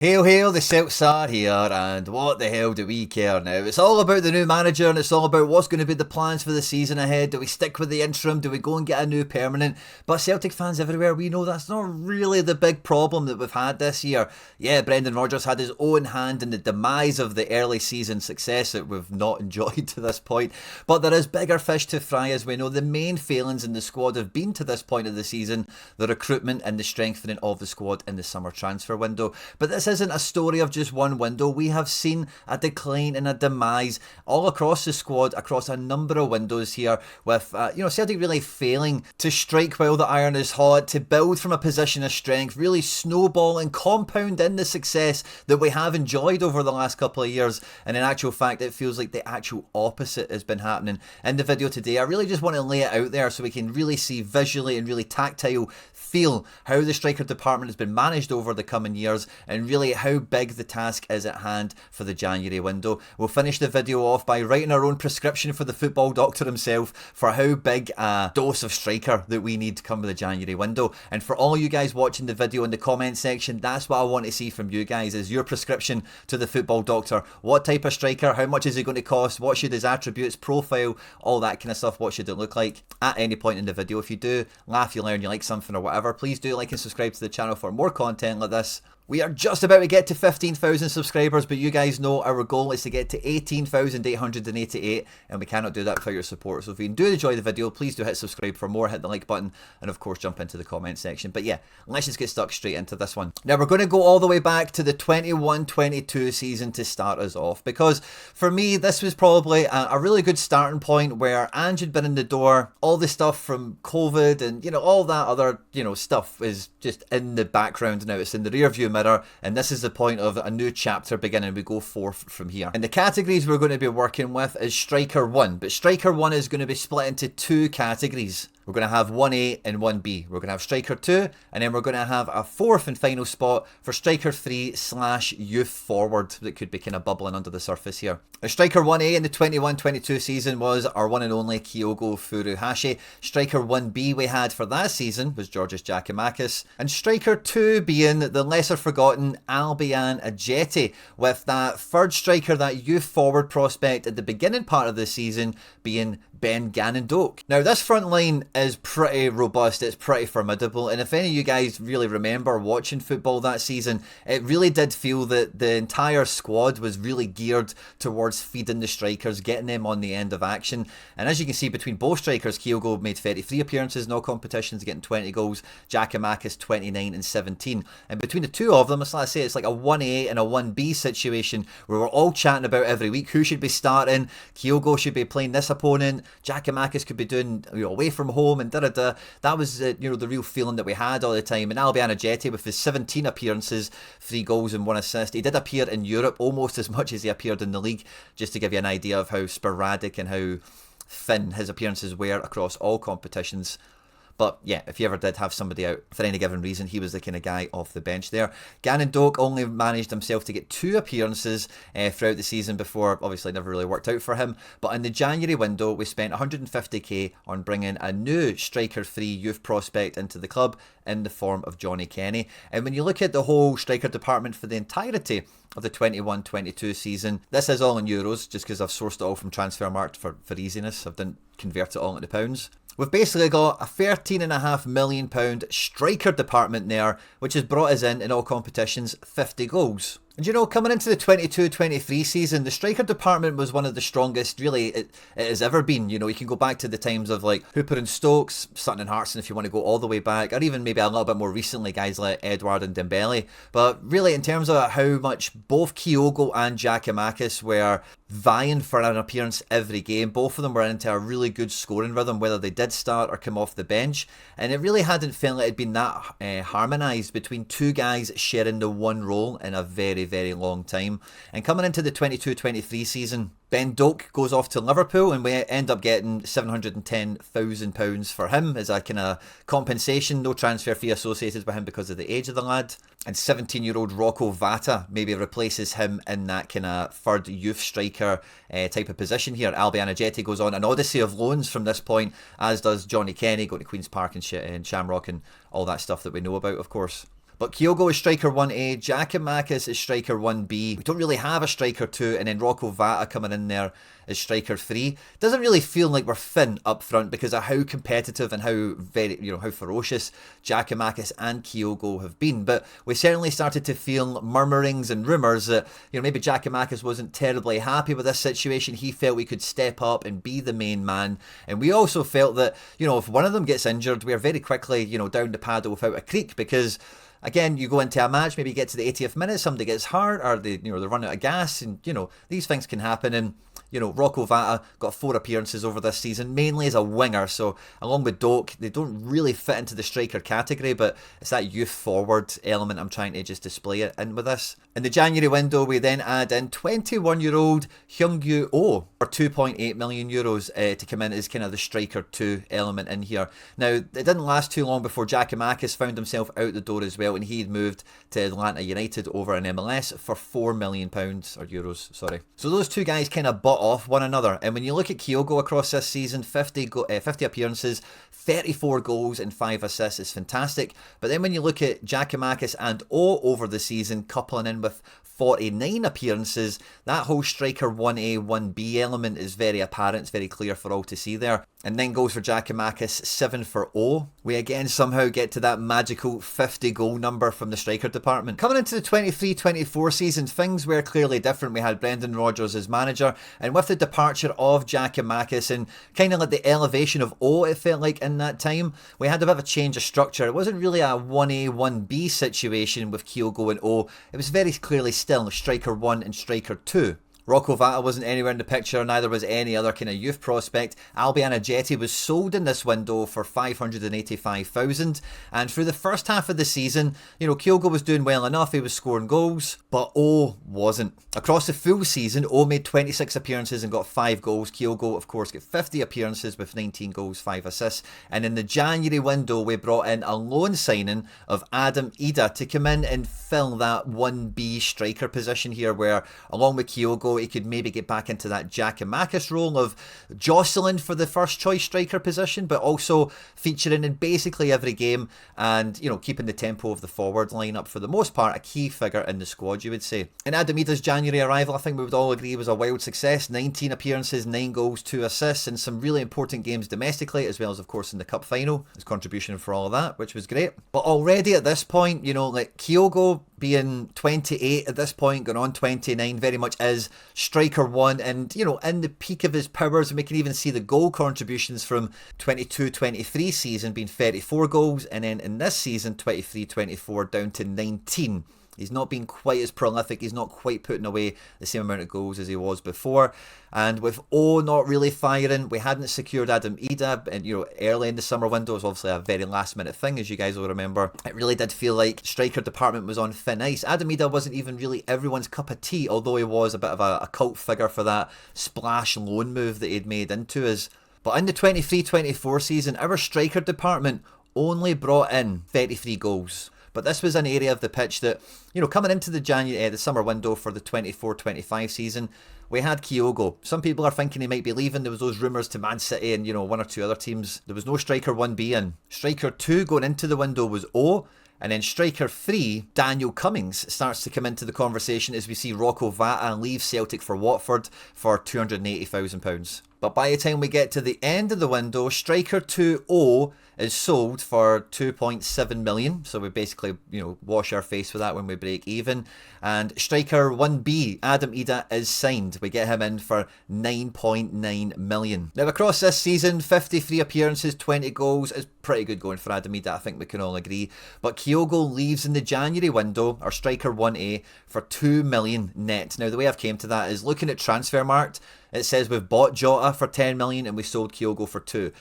Hail, hail, the Celts are here, and what the hell do we care now? It's all about the new manager, and it's all about what's going to be the plans for the season ahead. Do we stick with the interim? Do we go and get a new permanent? But Celtic fans everywhere, we know that's not really the big problem that we've had this year. Yeah, Brendan Rodgers had his own hand in the demise of the early season success that we've not enjoyed to this point. But there is bigger fish to fry, as we know. The main failings in the squad have been to this point of the season, the recruitment and the strengthening of the squad in the summer transfer window. But this isn't a story of just one window. We have seen a decline and a demise all across the squad, across a number of windows here, with Celtic really failing to strike while the iron is hot, to build from a position of strength, really snowball and compound in the success that we have enjoyed over the last couple of years. And in actual fact, it feels like the actual opposite has been happening. In the video today, I really just want to lay it out there so we can really see visually and really tactile feel how the striker department has been managed over the coming years, and really how big the task is at hand for the January window. We'll finish the video off by writing our own prescription for the football doctor himself for how big a dose of striker that we need to come with the January window. And for all you guys watching the video in the comment section, that's what I want to see from you guys, is your prescription to the football doctor. What type of striker? How much is he going to cost? What should his attributes, profile, all that kind of stuff, what should it look like at any point in the video? If you do laugh, you learn, you like something or whatever, please do like and subscribe to the channel for more content like this. We are just about to get to 15,000 subscribers, but you guys know our goal is to get to 18,888, and we cannot do that without your support. So if you do enjoy the video, please do hit subscribe for more, hit the like button, and of course jump into the comment section. But yeah, let's just get stuck straight into this one. Now we're going to go all the way back to the 21-22 season to start us off, because for me this was probably a really good starting point where Ange had been in the door, all the stuff from COVID and all that other stuff is just in the background now, it's in the rear view mirror. And this is the point of a new chapter beginning. We go forth from here. And the categories we're going to be working with is Striker 1. But Striker 1 is going to be split into two categories. We're going to have 1A and 1B. We're going to have Striker 2, and then we're going to have a fourth and final spot for Striker 3/youth forward that could be kind of bubbling under the surface here. Now, Striker 1A in the 21-22 season was our one and only Kyogo Furuhashi. Striker 1B we had for that season was Georgios Giakoumakis. And Striker 2 being the lesser forgotten Albian Ajeti, with that third striker, that youth forward prospect at the beginning part of the season being Ben Gannon-Doak. Now this front line is pretty robust, it's pretty formidable, and if any of you guys really remember watching football that season, it really did feel that the entire squad was really geared towards feeding the strikers, getting them on the end of action. And as you can see, between both strikers, Kyogo made 33 appearances in all competitions, getting 20 goals, Giakoumakis 29 and 17. And between the two of them, let's say it's like a 1A and a 1B situation where we're all chatting about every week who should be starting. Kyogo should be playing this opponent, Giakoumakis could be doing away from home, and da-da-da. That was the real feeling that we had all the time. And Albian Ajeti, with his 17 appearances, 3 goals and 1 assist, he did appear in Europe almost as much as he appeared in the league, just to give you an idea of how sporadic and how thin his appearances were across all competitions. But yeah, if you ever did have somebody out for any given reason, he was the kind of guy off the bench there. Gannon-Doak only managed himself to get 2 appearances throughout the season before, obviously it never really worked out for him. But in the January window, we spent 150k on bringing a new Striker 3 youth prospect into the club in the form of Johnny Kenny. And when you look at the whole striker department for the entirety of the 21-22 season, this is all in euros, just because I've sourced it all from Transfermarkt for easiness. I didn't convert it all into pounds. We've basically got a £13.5 million striker department there, which has brought us in all competitions 50 goals. And coming into the 22-23 season, the striker department was one of the strongest really it has ever been. You can go back to the times of like Hooper and Stokes, Sutton and Hartson if you want to go all the way back, or even maybe a little bit more recently guys like Edouard and Dembele. But really in terms of how much both Kyogo and Giakoumakis were vying for an appearance every game, both of them were into a really good scoring rhythm, whether they did start or come off the bench. And it really hadn't felt like it'd been that harmonised between two guys sharing the one role in a very, very long time. And coming into the 22-23 season, Ben Doak goes off to Liverpool, and we end up getting £710,000 for him as a kind of compensation. No transfer fee associated with him because of the age of the lad. And 17-year-old Rocco Vata maybe replaces him in that kind of third youth striker type of position here. Albian Ajeti goes on an odyssey of loans from this point, as does Johnny Kenny, going to Queen's Park and Shamrock and all that stuff that we know about, of course. But Kyogo is striker 1A, Giakoumakis is striker 1B. We don't really have a striker 2, and then Rocco Vata coming in there as striker 3. Doesn't really feel like we're thin up front because of how competitive and how ferocious Giakoumakis and Kyogo have been. But we certainly started to feel murmurings and rumours that, maybe Giakoumakis wasn't terribly happy with this situation. He felt we could step up and be the main man. And we also felt that, if one of them gets injured, we're very quickly, down the paddle without a creek, because again, you go into a match, maybe you get to the 80th minute, somebody gets hurt, or they run out of gas, and these things can happen. And Rocco Vata got 4 appearances over this season, mainly as a winger. So along with Doak, they don't really fit into the striker category, but it's that youth forward element I'm trying to just display it in with this. In the January window, we then add in 21-year-old Hyungwoo Oh for €2.8 million to come in as kind of the striker 2 element in here. Now, it didn't last too long before Giakoumakis found himself out the door as well, and he had moved to Atlanta United over in MLS for £4 million, or euros, sorry. So those two guys kind of butt off one another. And when you look at Kyogo across this season, 50 appearances, 34 goals and 5 assists is fantastic. But then when you look at Giakoumakis and O over the season, coupling in with 49 appearances, that whole striker 1A, 1B element is very apparent, it's very clear for all to see there. And then goals for Giakoumakis, 7 for O. We again somehow get to that magical 50 goal number from the striker department. Coming into the 23-24 season, things were clearly different. We had Brendan Rodgers as manager, and with the departure of Giakoumakis and kind of like the elevation of O, it felt like in that time, we had a bit of a change of structure. It wasn't really a 1A, 1B situation with Kyogo and O. It was very clearly still striker 1 and striker 2. Rocco Vata wasn't anywhere in the picture, neither was any other kind of youth prospect. Albion Ajeti was sold in this window for $585,000, and through the first half of the season, Kyogo was doing well enough, he was scoring goals, but O wasn't. Across the full season, O made 26 appearances and got 5 goals. Kyogo, of course, got 50 appearances with 19 goals, 5 assists, and in the January window, we brought in a loan signing of Adam Ida to come in and fill that 1B striker position here, where along with Kyogo, he could maybe get back into that Giakoumakis role of jostling for the first choice striker position, but also featuring in basically every game and, keeping the tempo of the forward lineup for the most part, a key figure in the squad, you would say. And Adam Ida's January arrival, I think we would all agree, was a wild success. 19 appearances, 9 goals, 2 assists, and some really important games domestically, as well as, of course, in the cup final. His contribution for all of that, which was great. But already at this point, like Kyogo being 28 at this point, going on 29, very much is striker 1, and in the peak of his powers, and we can even see the goal contributions from 22-23 season being 34 goals, and then in this season 23-24 down to 19. He's not been quite as prolific, he's not quite putting away the same amount of goals as he was before. And with O not really firing, we hadn't secured Adam Ida, and early in the summer window, it was obviously a very last minute thing, as you guys will remember. It really did feel like striker department was on thin ice. Adam Ida wasn't even really everyone's cup of tea, although he was a bit of a cult figure for that splash loan move that he'd made into us. But in the 23-24 season, our striker department only brought in 33 goals. But this was an area of the pitch that, coming into the summer window for the 24-25 season, we had Kyogo. Some people are thinking he might be leaving. There was those rumours to Man City and, 1 or 2 other teams. There was no striker 1B in. Striker 2 going into the window was O. And then striker 3, Daniel Cummings, starts to come into the conversation as we see Rocco Vata leave Celtic for Watford for £280,000. But by the time we get to the end of the window, striker 2O is sold for 2.7 million. So we basically, wash our face with that when we break even. And striker 1B, Adam Ida, is signed. We get him in for 9.9 million. Now across this season, 53 appearances, 20 goals is pretty good going for Adam Ida, I think we can all agree. But Kyogo leaves in the January window, our striker 1A, for 2 million net. Now the way I've came to that is looking at Transfermarkt. It says we've bought Jota for 10 million and we sold Kyogo for 2.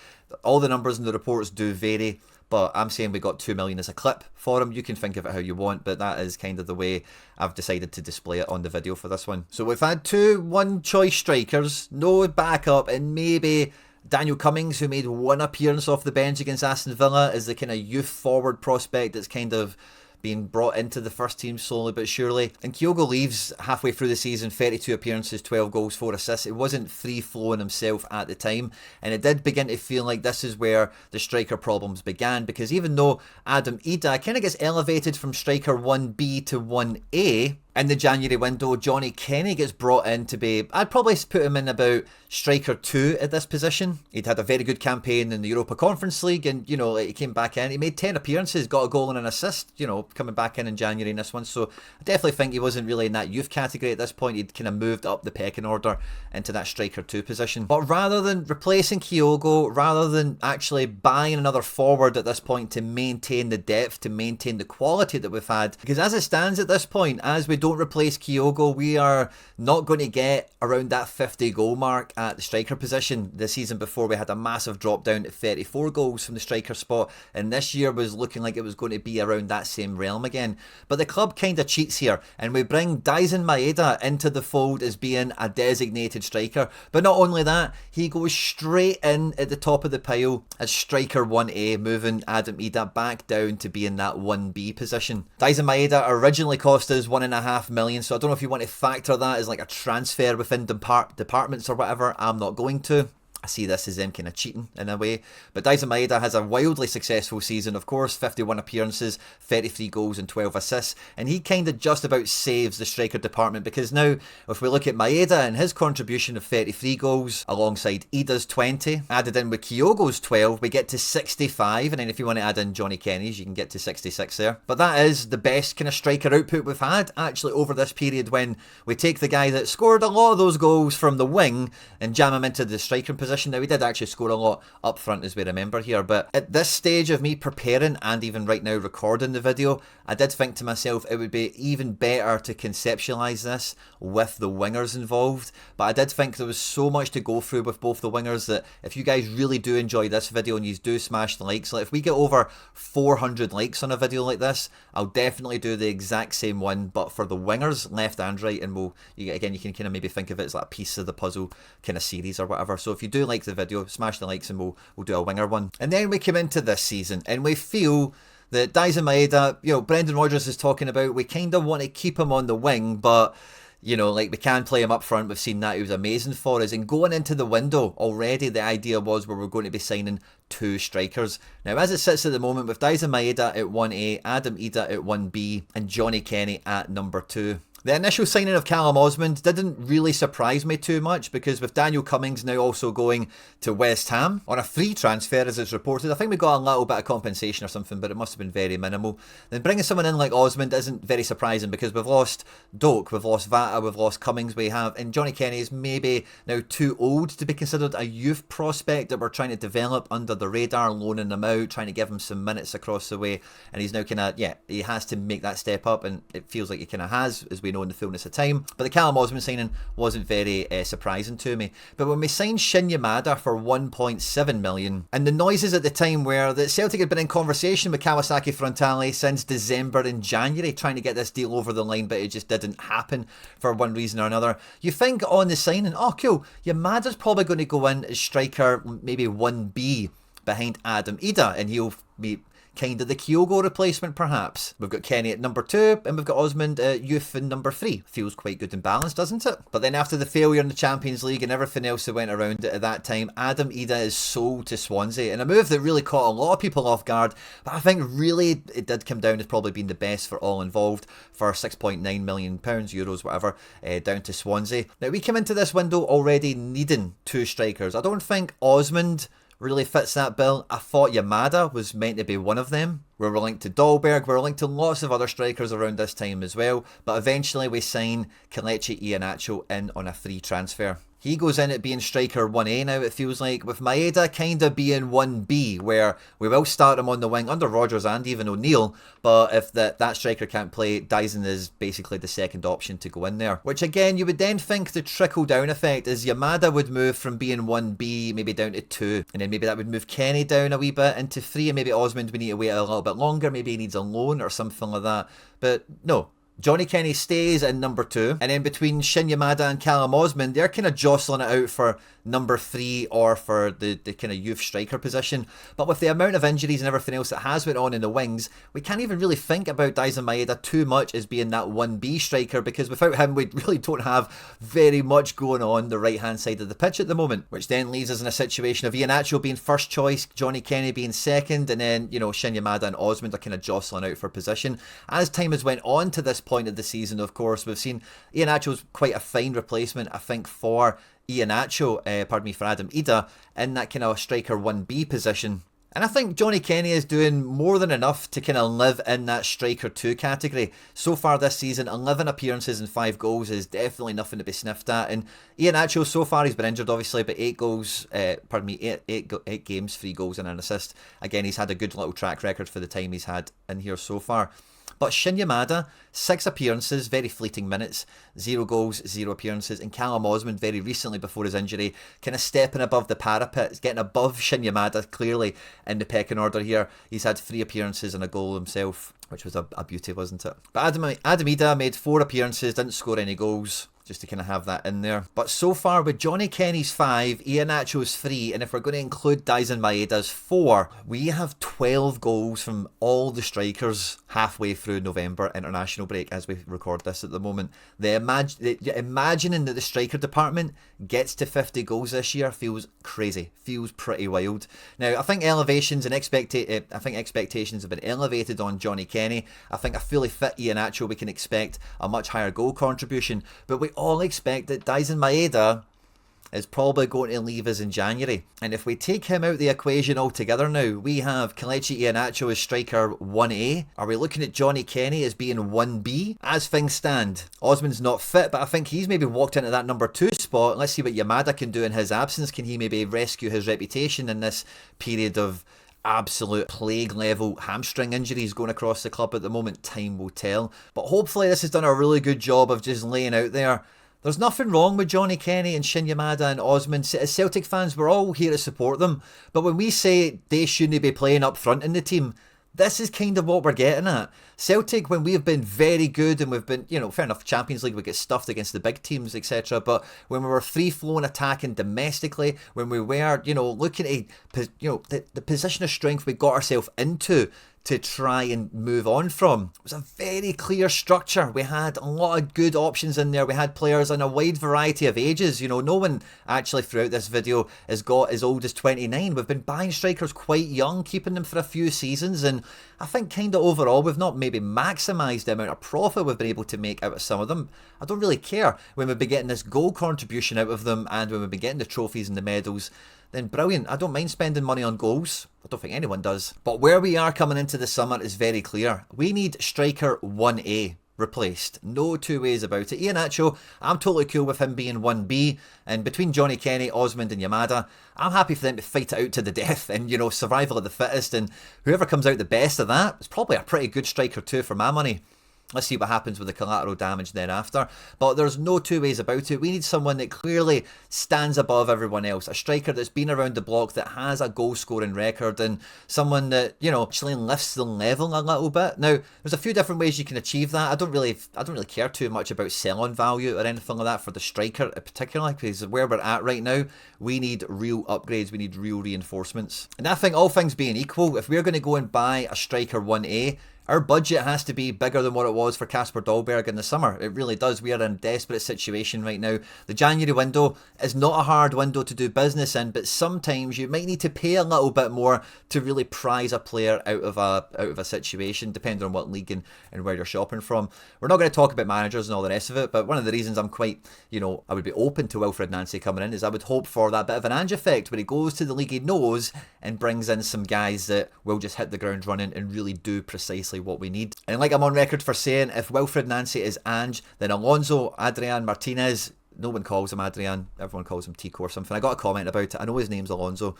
All the numbers in the reports do vary, but I'm saying we got 2 million as a clip for him. You can think of it how you want, but that is kind of the way I've decided to display it on the video for this one. So we've had 2 one-choice strikers, no backup, and maybe Daniel Cummings, who made 1 appearance off the bench against Aston Villa, is the kind of youth forward prospect that's kind of being brought into the first team slowly but surely. And Kyogo leaves halfway through the season, 32 appearances, 12 goals, 4 assists. It wasn't free-flowing himself at the time, and it did begin to feel like this is where the striker problems began, because even though Adam Ida kind of gets elevated from striker 1B to 1A, in the January window, Johnny Kenny gets brought in to be, I'd probably put him in about striker 2 at this position. He'd had a very good campaign in the Europa Conference League, and, you know, he came back in. He made 10 appearances, got a goal and an assist, you know, coming back in January in this one. So I definitely think he wasn't really in that youth category at this point. He'd kind of moved up the pecking order into that striker 2 position. But rather than replacing Kyogo, rather than actually buying another forward at this point to maintain the depth, to maintain the quality that we've had, because as it stands at this point, as we don't replace Kyogo, we are not going to get around that 50 goal mark at the striker position. The season before, we had a massive drop down to 34 goals from the striker spot, and this year was looking like it was going to be around that same realm again. But the club kind of cheats here, and we bring Daisen Maeda into the fold as being a designated striker. But not only that, he goes straight in at the top of the pile as striker 1A, moving Adam Ida back down to be in that 1B position. Daisen Maeda originally cost us £1.5 million, so I don't know if you want to factor that as like a transfer within departments or whatever. I'm not going to. I see this as them kind of cheating in a way. But Daisen Maeda has a wildly successful season, of course. 51 appearances, 33 goals and 12 assists. And he kind of just about saves the striker department, because now, if we look at Maeda and his contribution of 33 goals alongside Ida's 20, added in with Kyogo's 12, we get to 65. And then if you want to add in Johnny Kenny's, you can get to 66 there. But that is the best kind of striker output we've had, actually, over this period, when we take the guy that scored a lot of those goals from the wing and jam him into the striker position. Now, we did actually score a lot up front, as we remember here, but at this stage of me preparing and even right now recording the video, I did think to myself it would be even better to conceptualise this with the wingers involved. But I did think there was so much to go through with both the wingers that if you guys really do enjoy this video and you do smash the likes, like if we get over 400 likes on a video like this, I'll definitely do the exact same one, but for the wingers, left and right, and again, you can kind of maybe think of it as like a piece of the puzzle kind of series or whatever. So if you do like the video, smash the likes and we'll do a winger one. And then we come into this season and we feel that Daisen Maeda, you know, Brendan Rodgers is talking about, we kind of want to keep him on the wing, but you know, like, we can play him up front. We've seen that. He was amazing for us. And going into the window, already the idea was we were going to be signing 2 strikers. Now, as it sits at the moment, with Daisen Maeda at 1A, Adam Ida at 1B, and Johnny Kenny at number 2. The initial signing of Callum Osmond didn't really surprise me too much, because with Daniel Cummings now also going to West Ham on a free transfer, as it's reported, I think we got a little bit of compensation or something, but it must have been very minimal. Then bringing someone in like Osmond isn't very surprising, because we've lost Doak, we've lost Vata, we've lost Cummings, and Johnny Kenny is maybe now too old to be considered a youth prospect that we're trying to develop under the radar, loaning him out, trying to give him some minutes across the way, and he's now kind of, he has to make that step up, and it feels like he kind of has, as we know in the fullness of time. But the Callum Osmond signing wasn't very surprising to me. But when we signed Shin Yamada for 1.7 million, and the noises at the time were that Celtic had been in conversation with Kawasaki Frontale since December and January, trying to get this deal over the line, but it just didn't happen for one reason or another. You think on the signing, oh cool, Yamada's probably going to go in as striker maybe 1B behind Adam Ida, and he'll be kind of the Kyogo replacement, perhaps. We've got Kenny at number 2, and we've got Osmond youth in number 3. Feels quite good and balanced, doesn't it? But then after the failure in the Champions League and everything else that went around it at that time, Adam Ida is sold to Swansea, and a move that really caught a lot of people off guard, but I think really it did come down as probably being the best for all involved, for £6.9 million, euros, whatever, down to Swansea. Now, we came into this window already needing 2 strikers. I don't think Osmond really fits that bill. I thought Yamada was meant to be one of them. We were linked to Dahlberg, we were linked to lots of other strikers around this time as well, but eventually we sign Kelechi Iheanacho in on a free transfer. He goes in at being striker 1A now, it feels like, with Maeda kind of being 1B, where we will start him on the wing under Rodgers and even O'Neill, but if that striker can't play, Daisen is basically the second option to go in there. Which again, you would then think the trickle-down effect is Yamada would move from being 1B maybe down to 2, and then maybe that would move Kenny down a wee bit into 3, and maybe Osmond would need to wait a little bit longer, maybe he needs a loan or something like that. But no. Johnny Kenny stays in number 2, and then between Shin Yamada and Callum Osmond, they're kind of jostling it out for number 3 or for the kind of youth striker position. But with the amount of injuries and everything else that has went on in the wings, we can't even really think about Daisen Maeda too much as being that 1B striker, because without him we really don't have very much going on the right hand side of the pitch at the moment, which then leaves us in a situation of Iheanacho being first choice, Johnny Kenny being second, and then, you know, Shin Yamada and Osmond are kind of jostling out for position. As time has went on to this point of the season, of course, we've seen Iheanacho's quite a fine replacement, I think, for for Adam Ida in that kind of striker 1B position. And I think Johnny Kenny is doing more than enough to kind of live in that striker 2 category. So far this season, 11 appearances and 5 goals is definitely nothing to be sniffed at. And Iheanacho, so far, he's been injured obviously, but 8 games, 3 goals and an assist. Again, he's had a good little track record for the time he's had in here so far. But Shin Yamada, 6 appearances, very fleeting minutes, 0 goals, 0 appearances. And Callum Osmond, very recently before his injury, kind of stepping above the parapet, getting above Shin Yamada clearly in the pecking order here. He's had 3 appearances and a goal himself, which was a beauty, wasn't it? But Adam Ida made 4 appearances, didn't score any goals, just to kind of have that in there. But so far with Johnny Kenny's 5, Iheanacho's 3, and if we're going to include Daisen Maeda's 4, we have 12 goals from all the strikers halfway through November international break as we record this at the moment. Imagining that the striker department gets to 50 goals this year feels crazy, feels pretty wild. Now, I think expectations have been elevated on Johnny Kenny. I think a fully fit Iheanacho, we can expect a much higher goal contribution, but we all expect that Daisen Maeda is probably going to leave us in January. And if we take him out the equation altogether now, we have Kelechi Iheanacho as striker 1A. Are we looking at Johnny Kenny as being 1B? As things stand, Osmond's not fit, but I think he's maybe walked into that number 2 spot. Let's see what Yamada can do in his absence. Can he maybe rescue his reputation in this period of absolute plague level hamstring injuries going across the club at the moment? Time will tell. But hopefully this has done a really good job of just laying out there, there's nothing wrong with Johnny Kenny and Shin Yamada and Osmond. As Celtic fans, we're all here to support them. But when we say they shouldn't be playing up front in the team, this is kind of what we're getting at. Celtic, when we've been very good and we've been, you know, fair enough, Champions League, we get stuffed against the big teams, etc. But when we were free-flowing attacking domestically, when we were, you know, looking at, you know, the position of strength we got ourselves into to try and move on from, it was a very clear structure. We had a lot of good options in there. We had players in a wide variety of ages. You know, no one actually throughout this video has got as old as 29. We've been buying strikers quite young, keeping them for a few seasons, and I think kind of overall we've not maybe maximised the amount of profit we've been able to make out of some of them. I don't really care. When we've been getting this goal contribution out of them and when we've been getting the trophies and the medals, then brilliant. I don't mind spending money on goals. I don't think anyone does. But where we are coming into the summer is very clear. We need striker 1A replaced. No two ways about it. Iheanacho, I'm totally cool with him being 1B. And between Johnny Kenny, Osmond and Yamada, I'm happy for them to fight it out to the death and, you know, survival of the fittest. And whoever comes out the best of that is probably a pretty good striker too for my money. Let's see what happens with the collateral damage thereafter. But there's no two ways about it. We need someone that clearly stands above everyone else. A striker that's been around the block, that has a goal scoring record, and someone that, you know, actually lifts the level a little bit. Now, there's a few different ways you can achieve that. I don't really care too much about sell-on value or anything like that for the striker particularly, because where we're at right now, we need real upgrades, we need real reinforcements. And I think all things being equal, if we're going to go and buy a striker 1A, our budget has to be bigger than what it was for Kasper Dolberg in the summer. It really does. We are in a desperate situation right now. The January window is not a hard window to do business in, but sometimes you might need to pay a little bit more to really prize a player out of a situation, depending on what league and where you're shopping from. We're not going to talk about managers and all the rest of it, but one of the reasons I'm quite, you know, I would be open to Wilfried Nancy coming in is I would hope for that bit of an Ange effect where he goes to the league he knows and brings in some guys that will just hit the ground running and really do precisely what we need. And like I'm on record for saying, if Wilfried Nancy is Ange, then Alonso Adrian Martinez, no one calls him Adrian, everyone calls him Tico or something. I got a comment about it. I know his name's Alonso.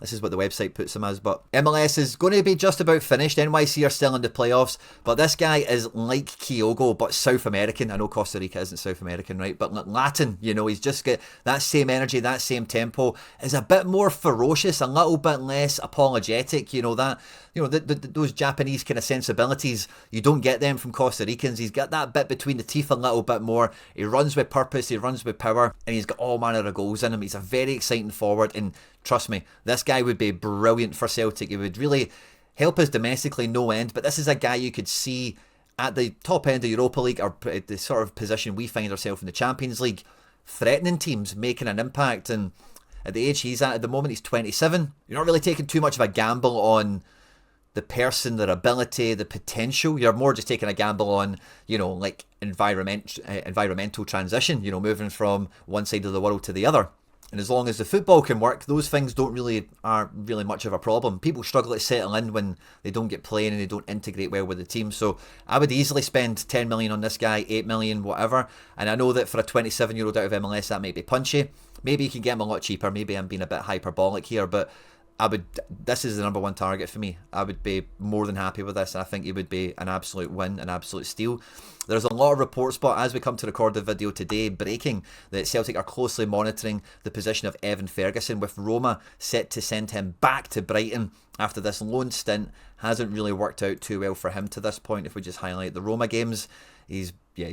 This is what the website puts him as, but MLS is going to be just about finished. NYC are still in the playoffs, but this guy is like Kyogo, but South American. I know Costa Rica isn't South American, right? But Latin, you know, he's just got that same energy, that same tempo. Is a bit more ferocious, a little bit less apologetic, you know, that those Japanese kind of sensibilities, you don't get them from Costa Ricans. He's got that bit between the teeth a little bit more. He runs with purpose, he runs with power, and he's got all manner of goals in him. He's a very exciting forward, and trust me, this guy would be brilliant for Celtic. He would really help us domestically, no end, but this is a guy you could see at the top end of Europa League, or the sort of position we find ourselves in the Champions League, threatening teams, making an impact. And at the age he's at the moment, he's 27. You're not really taking too much of a gamble on the person, their ability, the potential. You're more just taking a gamble on, like environmental transition, moving from one side of the world to the other. And as long as the football can work, those things aren't really much of a problem. People struggle to settle in when they don't get playing and they don't integrate well with the team. So I would easily spend 10 million on this guy, 8 million, whatever. And I know that for a 27-year-old out of MLS, that might be punchy. Maybe you can get him a lot cheaper. Maybe I'm being a bit hyperbolic here, but this is the number one target for me. I would be more than happy with this, and I think it would be an absolute win, an absolute steal. There's a lot of reports, but as we come to record the video today, breaking that Celtic are closely monitoring the position of Evan Ferguson, with Roma set to send him back to Brighton after this loan stint hasn't really worked out too well for him to this point. If we just highlight the Roma games, he's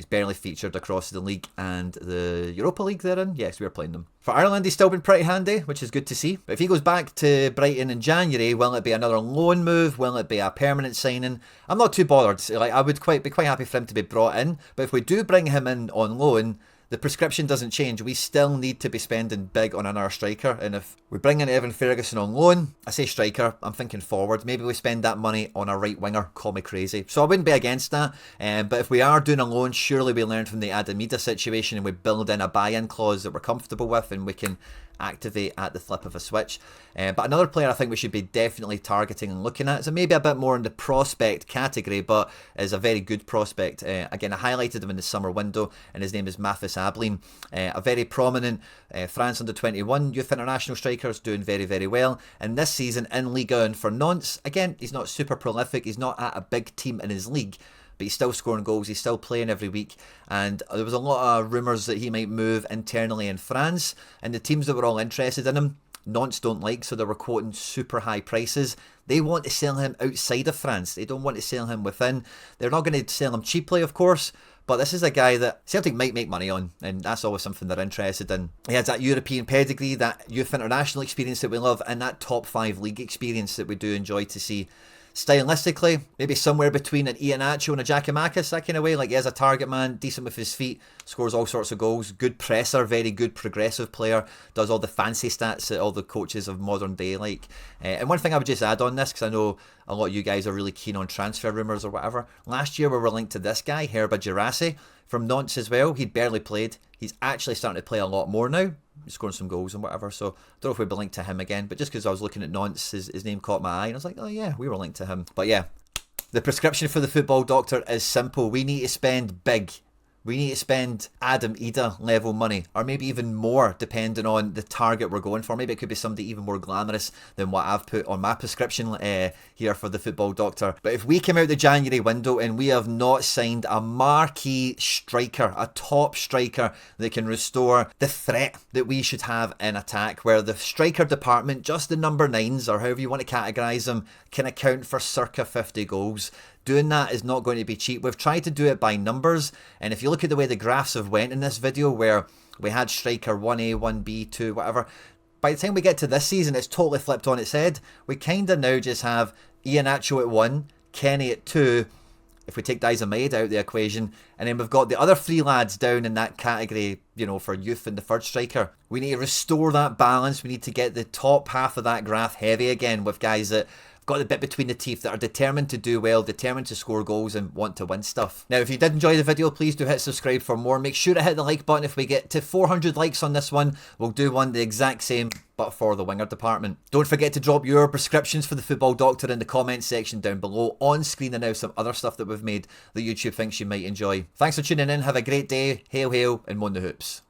barely featured across the league and the Europa League they're in. Yes, we're playing them. For Ireland, he's still been pretty handy, which is good to see. But if he goes back to Brighton in January, will it be another loan move? Will it be a permanent signing? I'm not too bothered. Like, I would be quite happy for him to be brought in. But if we do bring him in on loan, the prescription doesn't change. We still need to be spending big on another striker. And if we bring in Evan Ferguson on loan, I say striker, I'm thinking forward. Maybe we spend that money on a right winger. Call me crazy. So I wouldn't be against that. But if we are doing a loan, surely we learn from the Adamida situation and we build in a buy-in clause that we're comfortable with and we can activate at the flip of a switch. But another player I think we should be definitely targeting and looking at, so maybe a bit more in the prospect category, but is a very good prospect. Again, I highlighted him in the summer window, and his name is Mathis Ablin, a very prominent France under-21 youth international striker, doing very, very well. And this season in Ligue 1 for Nantes, again, he's not super prolific, he's not at a big team in his league, but he's still scoring goals, he's still playing every week. And there was a lot of rumours that he might move internally in France, and the teams that were all interested in him, Nantes don't like, so they were quoting super high prices. They want to sell him outside of France, they don't want to sell him within. They're not going to sell him cheaply, of course, but this is a guy that Celtic might make money on, and that's always something they're interested in. He has that European pedigree, that youth international experience that we love, and that top 5 league experience that we do enjoy to see. Stylistically, maybe somewhere between an Iheanacho and a Giakoumakis, that kind of way. Like, he has a target man, decent with his feet, scores all sorts of goals, good presser, very good progressive player, does all the fancy stats that all the coaches of modern day like. And one thing I would just add on this, because I know a lot of you guys are really keen on transfer rumours or whatever. Last year we were linked to this guy, Herba Girassi, from Nantes as well. He'd barely played. He's actually starting to play a lot more now, scoring some goals and whatever, so I don't know if we'd be linked to him again, but just because I was looking at Nantes, his name caught my eye, and I was like, oh yeah, we were linked to him. But yeah, the prescription for the football doctor is simple. We need to spend big. We need to spend Adam Ida level money, or maybe even more, depending on the target we're going for. Maybe it could be somebody even more glamorous than what I've put on my prescription here for the football doctor. But if we come out the January window and we have not signed a marquee striker, a top striker that can restore the threat that we should have in attack, where the striker department, just the number 9s, or however you want to categorise them, can account for circa 50 goals. Doing that is not going to be cheap. We've tried to do it by numbers, and if you look at the way the graphs have went in this video, where we had striker 1A, 1B, 2, whatever, by the time we get to this season, it's totally flipped on its head. We kind of now just have Iheanacho at 1, Kenny at 2, if we take Daiza Maeda out of the equation, and then we've got the other 3 lads down in that category, for youth and the third striker. We need to restore that balance. We need to get the top half of that graph heavy again, with guys that got the bit between the teeth, that are determined to do well, determined to score goals and want to win stuff. Now, if you did enjoy the video, please do hit subscribe for more. Make sure to hit the like button. If we get to 400 likes on this one, we'll do one the exact same, but for the winger department. Don't forget to drop your prescriptions for the football doctor in the comment section down below. On screen and now some other stuff that we've made that YouTube thinks you might enjoy. Thanks for tuning in. Have a great day. Hail, hail, and Mon the Hoops.